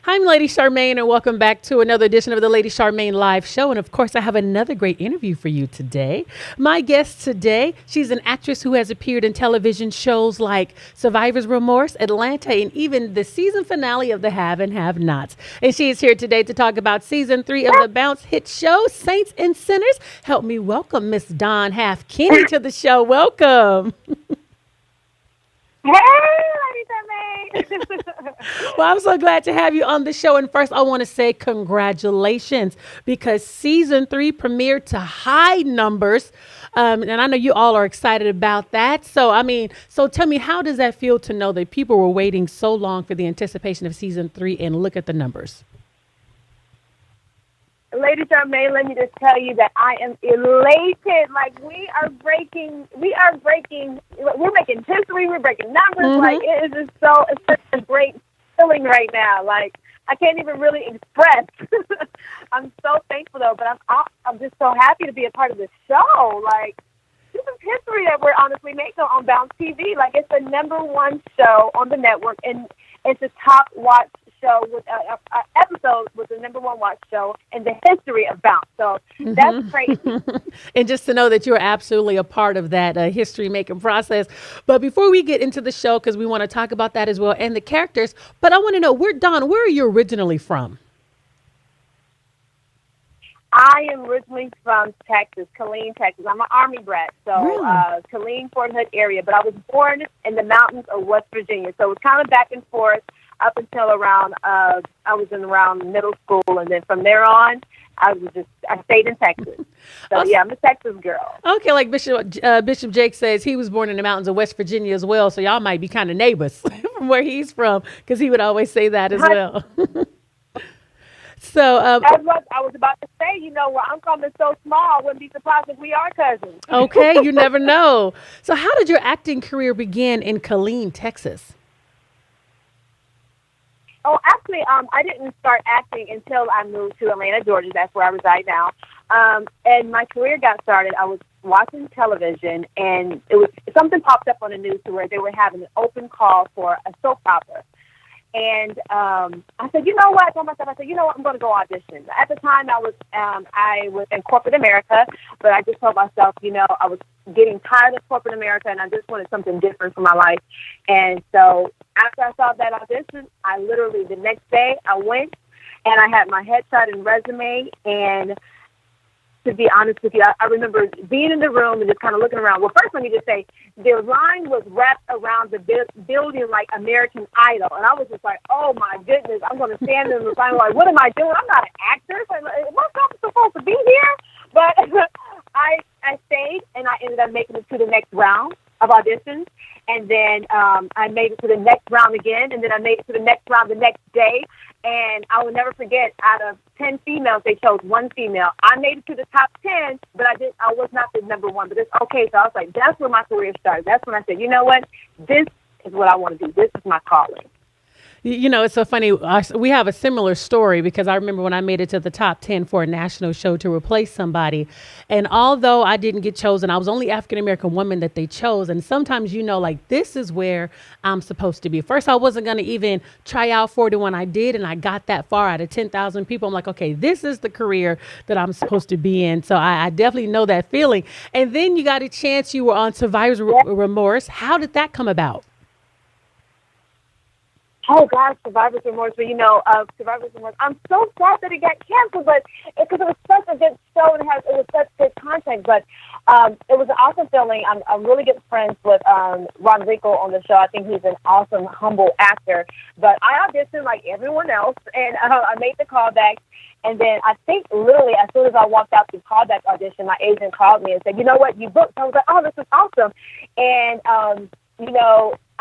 I'm Lady Charmaine, and welcome back to another edition of the Lady Charmaine Live Show. And of course, I have another great interview for you today. My guest today, she's an actress who has appeared in television shows like Survivor's Remorse, Atlanta, and even the season finale of The Have and Have Nots. And she is here today to talk about season 3 of the Bounce hit show, Saints and Sinners. Help me welcome Miss Dawn HalfKenny to the show. Welcome. Hey, Lady Charmaine. Well, I'm so glad to have you on the show. And first, I want to say congratulations because season 3 premiered to high numbers. And I know you all are excited about that. So tell me, how does that feel to know that people were waiting so long for the anticipation of season 3 and look at the numbers? Lady Charmaine, let me just tell you that I am elated. Like we're making history, we're breaking numbers. Mm-hmm. Like it's such a great feeling right now. Like I can't even really express. I'm so thankful though, but I'm just so happy to be a part of this show. Like this is history that we're honestly making on Bounce TV. Like it's the #1 show on the network, and it's a top watch show with episode was the #1 watch show in the history of Bounce. So that's crazy. And just to know that you're absolutely a part of that history making process. But before we get into the show, because we want to talk about that as well and the characters, but I want to know, Dawn, where are you originally from? I am originally from Texas, Killeen, Texas. I'm an Army brat, so Really? Killeen, Fort Hood area. But I was born in the mountains of West Virginia, so it was kind of back and forth up until around I was in around middle school, and then from there on, I stayed in Texas. So yeah, I'm a Texas girl. Okay, like Bishop Jake says, he was born in the mountains of West Virginia as well, so y'all might be kind of neighbors from where he's from, because he would always say that as well. So that's what I was about to say. You know, where I'm from is so small, I wouldn't be surprised if we are cousins. Okay, you never know. So how did your acting career begin in Killeen, Texas? Oh, actually, I didn't start acting until I moved to Atlanta, Georgia. That's where I reside now. And my career got started. I was watching television, and something popped up on the news to where they were having an open call for a soap opera. And I said, you know what? I told myself, I'm going to go audition. At the time, I was in corporate America, but I just told myself, I was getting tired of corporate America, and I just wanted something different for my life. And so after I saw that audition, I literally, the next day, I went, and I had my headshot and resume, and to be honest with you, I remember being in the room and just kind of looking around. Well, first, let me just say, the line was wrapped around the building like American Idol. And I was just like, oh, my goodness, I'm going to stand in the line like, what am I doing? I'm not an actor. Am I supposed to be here? But I stayed, and I ended up making it to the next round of auditions. And then I made it to the next round again, and then I made it to the next round the next day. And I will never forget, out of 10 females, they chose one female. I made it to the top 10, but I was not the #1, but it's okay. So I was like, that's where my career started. That's when I said, you know what? This is what I want to do. This is my calling. You know, it's so funny. We have a similar story because I remember when I made it to the top 10 for a national show to replace somebody. And although I didn't get chosen, I was only African-American woman that they chose. And sometimes, like, this is where I'm supposed to be. First, I wasn't going to even try out for it when I did. And I got that far out of 10,000 people. I'm like, okay, this is the career that I'm supposed to be in. So I definitely know that feeling. And then you got a chance. You were on Survivor's Remorse. How did that come about? Oh, God, Survivor's Remorse. But, Survivor's Remorse, I'm so sad that it got canceled, but because it was such a good show and it was such good content. But it was an awesome feeling. I'm really good friends with Rodrigo on the show. I think he's an awesome, humble actor. But I auditioned like everyone else, and I made the callback. And then I think literally as soon as I walked out the callback audition, my agent called me and said, you know what, you booked. I was like, oh, this is awesome. And,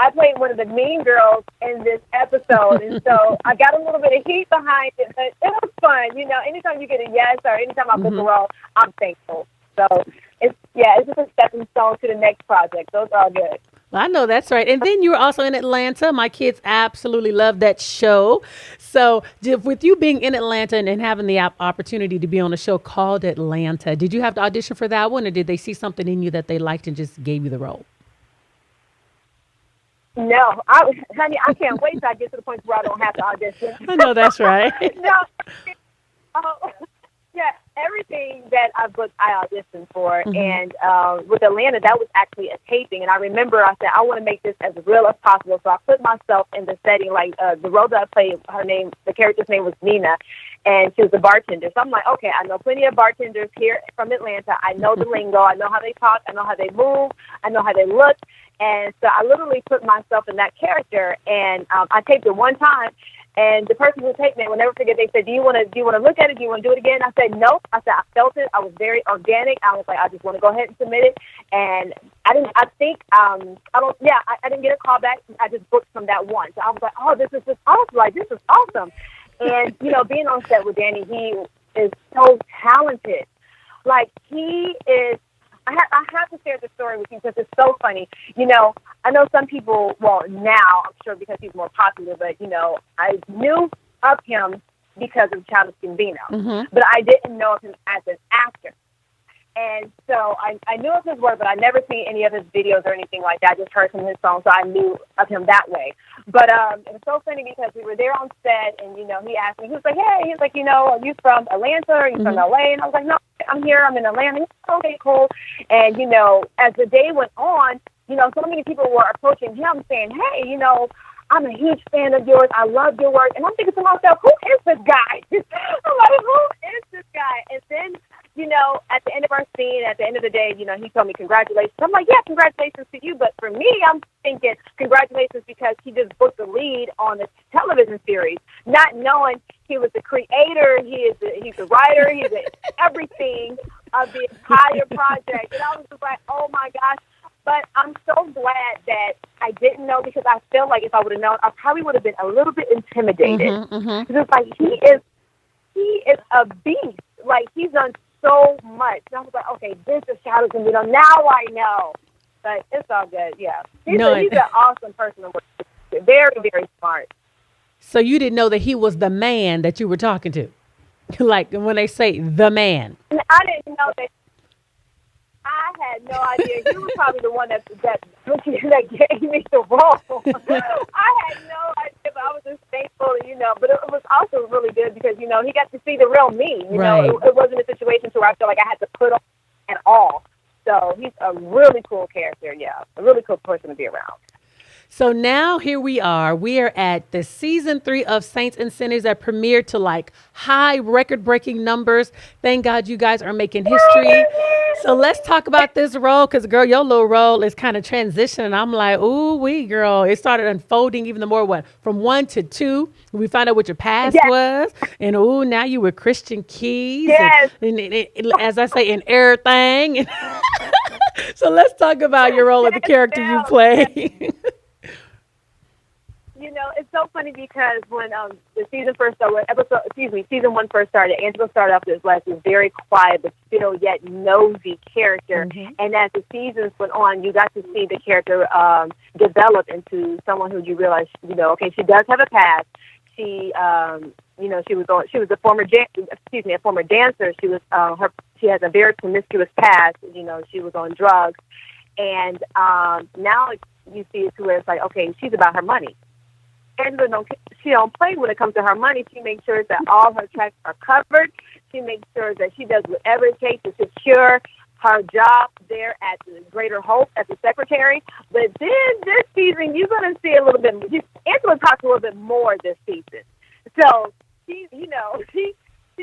I played one of the mean girls in this episode, and so I got a little bit of heat behind it, but it was fun. Anytime you get a yes or anytime I book a role, I'm thankful. So it's just a stepping stone to the next project. Those are all good. Well, I know that's right. And then you were also in Atlanta. My kids absolutely love that show. So with you being in Atlanta and having the opportunity to be on a show called Atlanta, did you have to audition for that one, or did they see something in you that they liked and just gave you the role? No, honey, I can't wait till I get to the point where I don't have to audition. I know that's right. No, oh, yeah, everything that I booked, I auditioned for, Mhm. and with Atlanta, that was actually a taping. And I remember I said I want to make this as real as possible, so I put myself in the setting. Like the role that I played, the character's name was Nina, and she was a bartender. So I'm like, okay, I know plenty of bartenders here from Atlanta. I know the lingo. I know how they talk. I know how they move. I know how they look. And so I literally put myself in that character, and I taped it one time. And the person who taped me, I will never forget. They said, "Do you want to look at it? Do you want to do it again?" I said, "Nope." I said, "I felt it. I was very organic. I was like, I just want to go ahead and submit it." And I didn't. I think I don't. Yeah, I didn't get a call back. I just booked from that one. So I was like, "Oh, this is just awesome! Like this is awesome." And being on set with Danny, he is so talented. Like he is. I have to share the story with you because it's so funny. I know some people, well, now, I'm sure because he's more popular, but, I knew of him because of Childish Gambino. Mhm. But I didn't know of him as an actor. And so I knew of his work, but I never seen any of his videos or anything like that. I just heard some of his songs, so I knew of him that way. But it was so funny because we were there on set, and, he asked me, he was like, hey, he was like, are you from Atlanta? Are you from LA? And I was like, no, I'm here. I'm in Atlanta. Okay, cool. And, as the day went on, so many people were approaching him saying, hey, I'm a huge fan of yours. I love your work. And I'm thinking to myself, who is this guy? I'm like, who is this guy? And then, at the end of our scene, at the end of the day, he told me congratulations. I'm like, yeah, congratulations to you. But for me, I'm thinking congratulations because he just booked the lead on a television series, not knowing he was the creator, he's the writer, he's everything of the entire project. And I was just like, oh my gosh. But I'm so glad that I didn't know because I feel like if I would have known, I probably would have been a little bit intimidated. Because it's like he is a beast. Like he's done so much. And I was like, okay, this is Childish Gambino. Now I know. But it's all good. Yeah, he's an awesome person to work with. Very, very smart. So you didn't know that he was the man that you were talking to, like when they say the man. And I didn't know that. I had no idea. He was probably the one that gave me the role. I had no idea, but I was just thankful, But it was also really good because, he got to see the real me. Right. It wasn't a situation where I felt like I had to put on at all. So he's a really cool character, yeah. A really cool person to be around. So now here we are. We are at the season 3 of Saints and Sinners that premiered to like high record-breaking numbers. Thank God you guys are making history. So let's talk about this role because, girl, your little role is kind of transitioning. I'm like, ooh, girl. It started unfolding even the more, from 1 to 2. We found out what your past was. And, ooh, now you were Christian Keys. Yes. And as I say, in everything. So let's talk about your role of the character you play. It's so funny because when the season first started, season 1 first started, Angela started off as like this very quiet but still yet nosy character. And as the seasons went on, you got to see the character develop into someone who you realize, okay, she does have a past. She, she was a former dancer. She has a very promiscuous past. She was on drugs, and now you see it to where it's like, okay, she's about her money. Angela she don't play when it comes to her money. She makes sure that all her tracks are covered. She makes sure that she does whatever it takes to secure her job there at the Greater Hope as a secretary. But then this season, you're going to see a little bit. Angela talks a little bit more this season. So she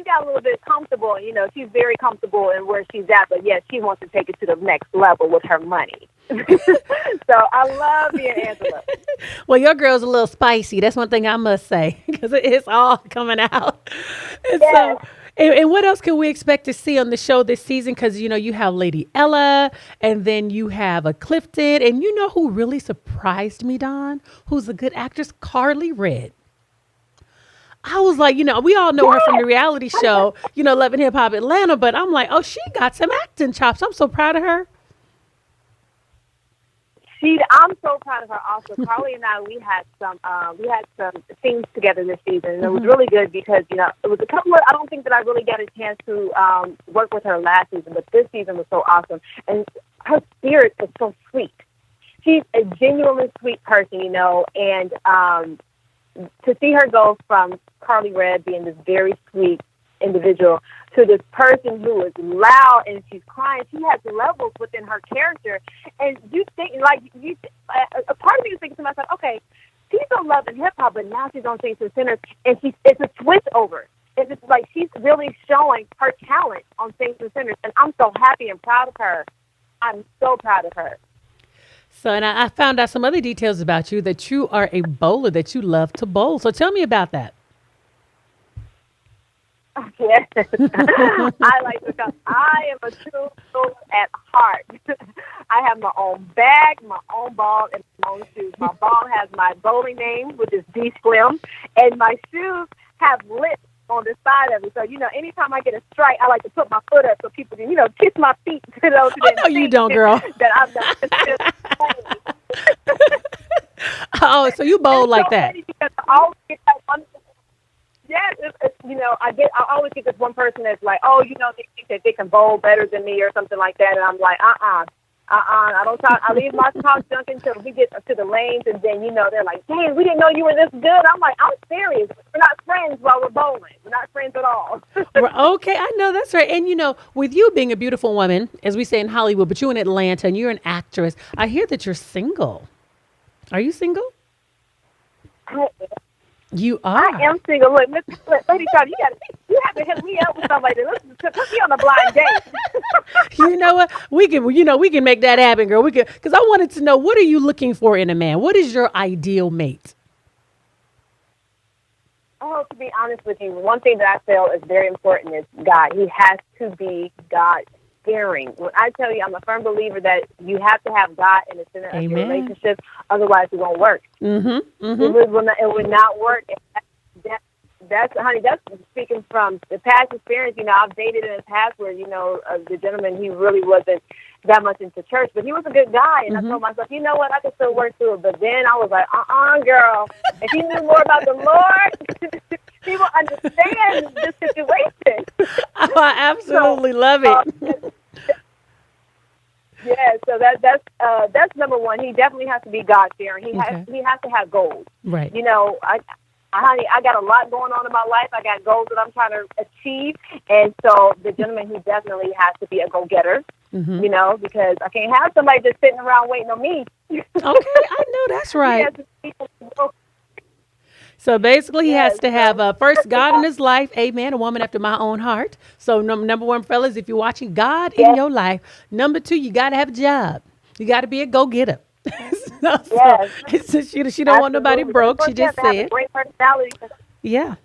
got a little bit comfortable. She's very comfortable in where she's at. But yes, she wants to take it to the next level with her money. So I love being Angela. Well, your girl's a little spicy. That's one thing I must say because it's all coming out. And yes. And what else can we expect to see on the show this season? Because, you have Lady Ella and then you have a Clifton. And who really surprised me, Don? Who's a good actress? Karlie Redd. I was like, we all know her from the reality show, Love and Hip Hop Atlanta. But I'm like, oh, she got some acting chops. I'm so proud of her. I'm so proud of her also. Karlie and I, we had some scenes together this season, and it was really good because, it was a couple of, I don't think that I really got a chance to work with her last season, but this season was so awesome. And her spirit is so sweet. she's a genuinely sweet person, you know, and to see her go from Karlie Redd being this very sweet individual to this person who is loud and she's crying. She has levels within her character, and you think like a part of me is thinking to myself, okay, she's on Love and Hip Hop, but now she's on Saints and Sinners, and it's a switch over. It's just like she's really showing her talent on Saints and Sinners, and I'm so happy and proud of her. I'm so proud of her. So, and I found out some other details about you, that you are a bowler, that you love to bowl. So tell me about that. Yes, I like to come. I am a true bowler at heart. I have my own bag, my own ball, and my own shoes. My ball has my bowling name, which is D Slim, and my shoes have lips on the side of it. So, you know, anytime I get a strike, I like to put my foot up so people can, you know, kiss my feet. You know, Oh, no, you don't, girl. That I'm not. Oh, so you bowl like that. I always get that one. Yes, you know, I always get this one person that's like, oh, you know, they think that they can bowl better than me or something like that, and I'm like, I don't talk. I leave my talk junk until we get to the lanes, and then, you know, they're like, dang, we didn't know you were this good. I'm like, I'm serious. We're not friends while we're bowling. We're not friends at all. Okay, I know, that's right. And, you know, with you being a beautiful woman, as we say in Hollywood, but you're in Atlanta and you're an actress, I hear that you're single. Are you single? You are. I am single. Look, Lady Charlie, you have to hit me up with somebody. Listen, put me on a blind date. You know what? We can make that happen, girl. Because I wanted to know, what are you looking for in a man? What is your ideal mate? Oh, to be honest with you, one thing that I feel is very important is God. He has to be God-fearing. When I tell you, I'm a firm believer that you have to have God in the center of your relationship, otherwise it won't work. Mm-hmm. Mm-hmm. It would not work. That's speaking from the past experience. You know, I've dated in the past where, you know, the gentleman, he really wasn't that much into church, but he was a good guy. And I told myself, you know what, I can still work through it. But then I was like, girl, if he knew more about the Lord, he will understand the situation. Oh, I absolutely love it. Yeah, so that's number one. He definitely has to be God-fearing. He has to have goals. Right. You know, honey, I got a lot going on in my life. I got goals that I'm trying to achieve. And so the gentleman, he definitely has to be a go-getter, you know, because I can't have somebody just sitting around waiting on me. Okay, I know that's right. So basically, he has to have first God in his life. Amen. A woman after my own heart. So number one, fellas, if you're watching, God in your life. Number two, you got to have a job. You got to be a go-getter. She don't want nobody broke. She just said. Have a great personality. Yeah.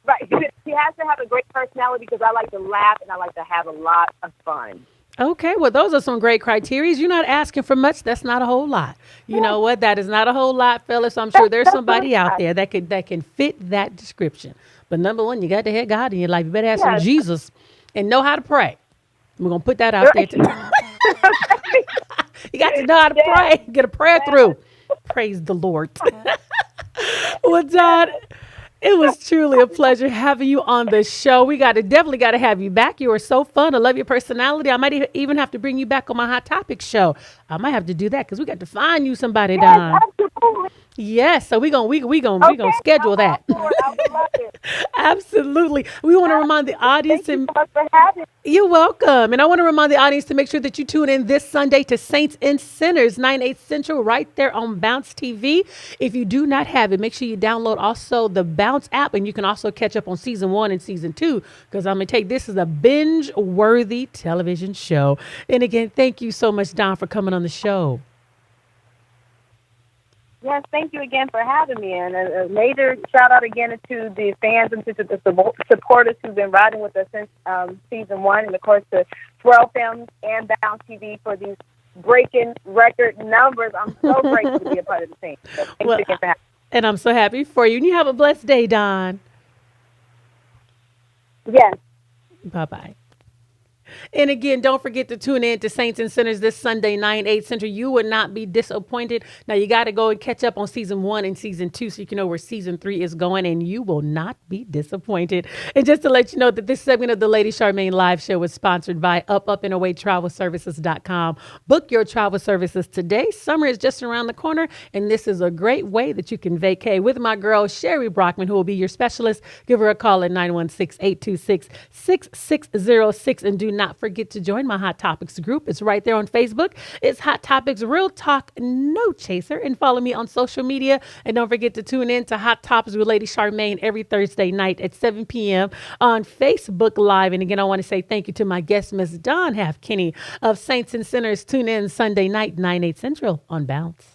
Right. She has to have a great personality because I like to laugh and I like to have a lot of fun. Okay, well, those are some great criteria. You're not asking for much. That's not a whole lot. You know what? That is not a whole lot, fellas. I'm sure there's somebody out there that can fit that description. But number one, you got to have God in your life. You better have some Jesus and know how to pray. We're going to put that out there today. You got to know how to pray. Get a prayer through. Praise the Lord. Well, Don, it was truly a pleasure having you on the show. We definitely got to have you back. You were so fun. I love your personality. I might even have to bring you back on my Hot Topic show. I might have to do that because we got to find you somebody, Don. Absolutely. Yes, so we gonna schedule that. Absolutely. We want to remind the audience. Thank you so much for having me. You're welcome. And I want to remind the audience to make sure that you tune in this Sunday to Saints and Sinners, 9/8 Central, right there on Bounce TV. If you do not have it, make sure you download also the Bounce app, and you can also catch up on season 1 and season 2, because I'm gonna take this as a binge-worthy television show. And again, thank you so much, Don, for coming on the show. Yes, thank you again for having me. And a major shout out again to the fans and to the supporters who've been riding with us since season 1, and of course to Swirl Films and Bounce TV for these breaking record numbers. I'm so grateful to be a part of the team. So thank you again for having me. And I'm so happy for you. And you have a blessed day, Don. Yes. Bye-bye. And again, don't forget to tune in to Saints and Sinners this Sunday, 9, 8 Central. You would not be disappointed. Now, you got to go and catch up on season 1 and season 2 so you can know where season 3 is going, and you will not be disappointed. And just to let you know that this segment of the Lady Charmaine Live Show was sponsored by UpAndAwayTravelServices.com. Book your travel services today. Summer is just around the corner, and this is a great way that you can vacay with my girl, Sherry Brockman, who will be your specialist. Give her a call at 916-826-6606. And do not forget to join my Hot Topics group. It's right there on Facebook. It's Hot Topics Real Talk No Chaser. And follow me on social media. And don't forget to tune in to Hot Topics with Lady Charmaine every Thursday night at 7 p.m. on Facebook Live. And again, I want to say thank you to my guest, Miss Dawn HalfKenny of Saints and Sinners. Tune in Sunday night, 9, 8 Central on Bounce.